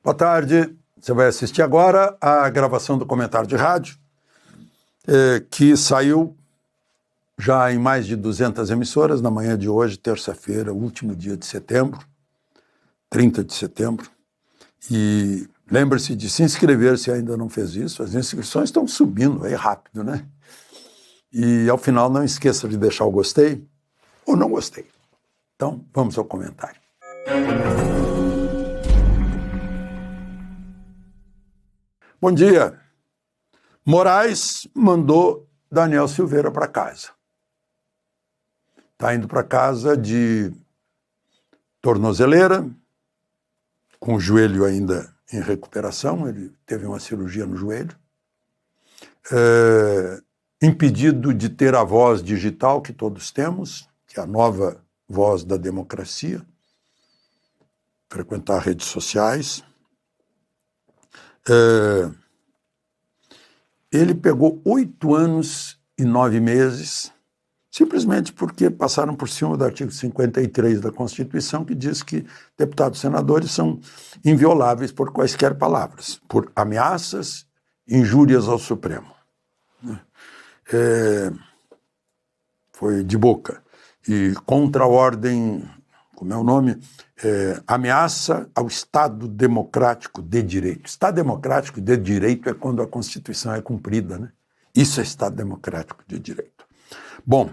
Boa tarde. Você vai assistir agora a gravação do comentário de rádio, que saiu já em mais de 200 emissoras na manhã de hoje, terça-feira, último dia de setembro, 30 de setembro. E lembre-se de se inscrever se ainda não fez isso. As inscrições estão subindo aí rápido, né? E ao final não esqueça de deixar o gostei ou não gostei. Então, vamos ao comentário. Bom dia. Moraes mandou Daniel Silveira para casa. Está indo para casa de tornozeleira, com o joelho ainda em recuperação, ele teve uma cirurgia no joelho, impedido de ter a voz digital que todos temos, que é a nova voz da democracia, frequentar redes sociais. Ele pegou 8 anos e 9 meses, simplesmente porque passaram por cima do artigo 53 da Constituição, que diz que deputados e senadores são invioláveis por quaisquer palavras, por ameaças, injúrias ao Supremo. Foi de boca. E contra a ordem, como é o nome? Ameaça ao Estado Democrático de Direito. Estado Democrático de Direito é quando a Constituição é cumprida, né? Isso é Estado Democrático de Direito. Bom,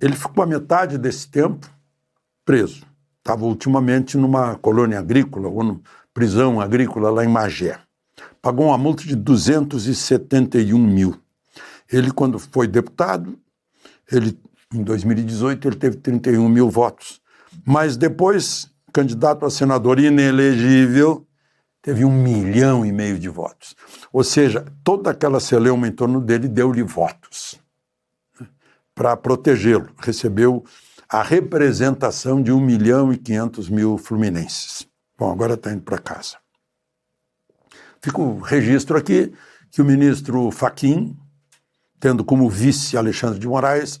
ele ficou a metade desse tempo preso. Estava ultimamente numa colônia agrícola, ou numa prisão agrícola lá em Magé. Pagou uma multa de 271 mil. Ele, quando foi deputado, em 2018, ele teve 31 mil votos. Mas depois, candidato a senador inelegível, teve 1,5 milhão de votos. Ou seja, toda aquela celeuma em torno dele deu-lhe votos para protegê-lo. Recebeu a representação de 1.500.000 fluminenses. Bom, agora está indo para casa. Fica o registro aqui que o ministro Fachin, tendo como vice Alexandre de Moraes,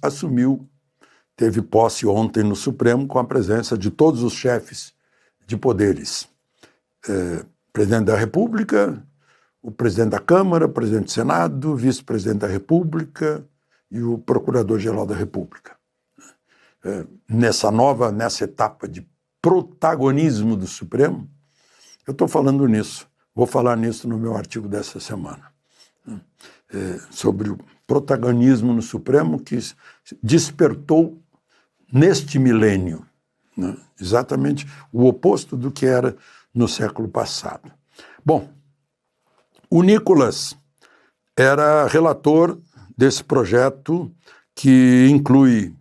teve posse ontem no Supremo com a presença de todos os chefes de poderes. Presidente da República, o presidente da Câmara, o presidente do Senado, o vice-presidente da República e o procurador-geral da República. Nessa etapa de protagonismo do Supremo, eu estou falando nisso. Vou falar nisso no meu artigo dessa semana. Sobre o protagonismo no Supremo que despertou neste milênio, né? Exatamente o oposto do que era no século passado. Bom, o Nicolas era relator desse projeto que inclui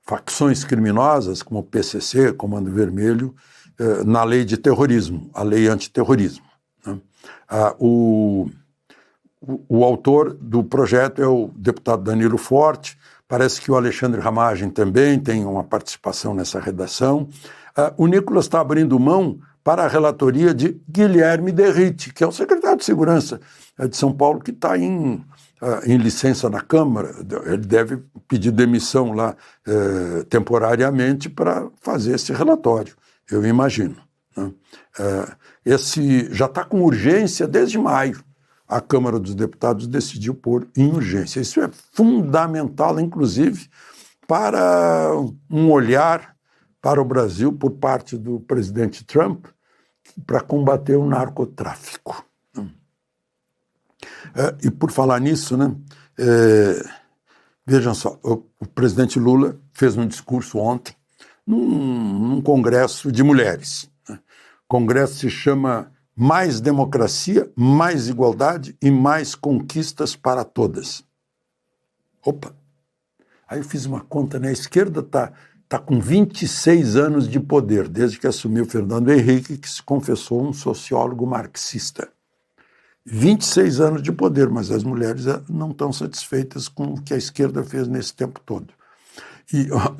facções criminosas como o PCC, Comando Vermelho, na lei de terrorismo, a lei antiterrorismo, né? O autor do projeto é o deputado Danilo Forte, parece que o Alexandre Ramagem também tem uma participação nessa redação. O Nicolas está abrindo mão para a relatoria de Guilherme Derrite, que é o secretário de Segurança de São Paulo, que está em licença na Câmara. Ele deve pedir demissão lá temporariamente para fazer esse relatório, eu imagino, né? Esse já está com urgência desde maio. A Câmara dos Deputados decidiu pôr em urgência. Isso é fundamental, inclusive, para um olhar para o Brasil por parte do presidente Trump para combater o narcotráfico. E por falar nisso, né, vejam só, o presidente Lula fez um discurso ontem num congresso de mulheres. O congresso se chama Mais Democracia, Mais Igualdade e Mais Conquistas para Todas. Opa! Aí eu fiz uma conta, né? A esquerda está com 26 anos de poder, desde que assumiu Fernando Henrique, que se confessou um sociólogo marxista. 26 anos de poder, mas as mulheres não estão satisfeitas com o que a esquerda fez nesse tempo todo.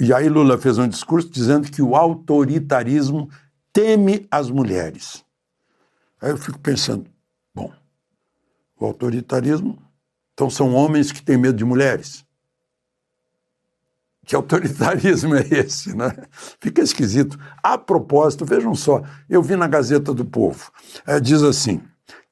E aí Lula fez um discurso dizendo que o autoritarismo teme as mulheres. Aí eu fico pensando, bom, o autoritarismo, então são homens que têm medo de mulheres? Que autoritarismo é esse, né? Fica esquisito. A propósito, vejam só, eu vi na Gazeta do Povo, diz assim,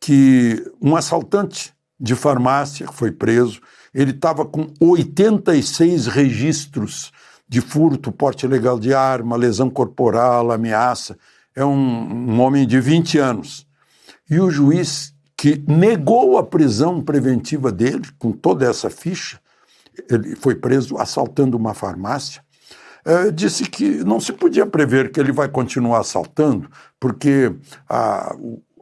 que um assaltante de farmácia foi preso, ele estava com 86 registros de furto, porte ilegal de arma, lesão corporal, ameaça. É um homem de 20 anos. E o juiz que negou a prisão preventiva dele, com toda essa ficha, ele foi preso assaltando uma farmácia, disse que não se podia prever que ele vai continuar assaltando, porque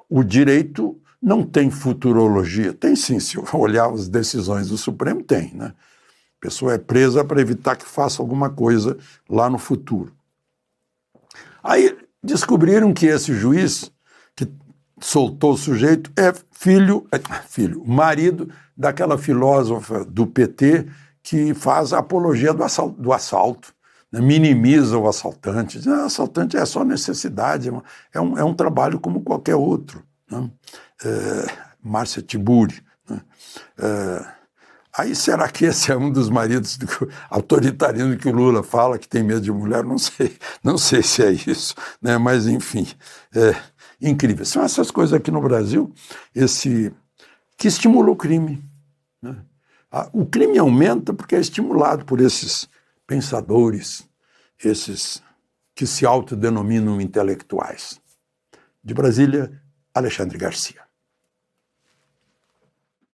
o direito não tem futurologia. Tem sim, se olhar as decisões do Supremo, tem, né? A pessoa é presa para evitar que faça alguma coisa lá no futuro. Aí descobriram que esse juiz que soltou o sujeito é marido daquela filósofa do PT que faz a apologia do assalto, né? Minimiza o assaltante, diz, assaltante é só necessidade, é um trabalho como qualquer outro, né? Márcia Tiburi, né? Aí será que esse é um dos maridos do autoritarismo que o Lula fala, que tem medo de mulher? Não sei se é isso, né? Mas enfim, incrível. São essas coisas aqui no Brasil que estimulam o crime, né? O crime aumenta porque é estimulado por esses pensadores, esses que se autodenominam intelectuais. De Brasília, Alexandre Garcia.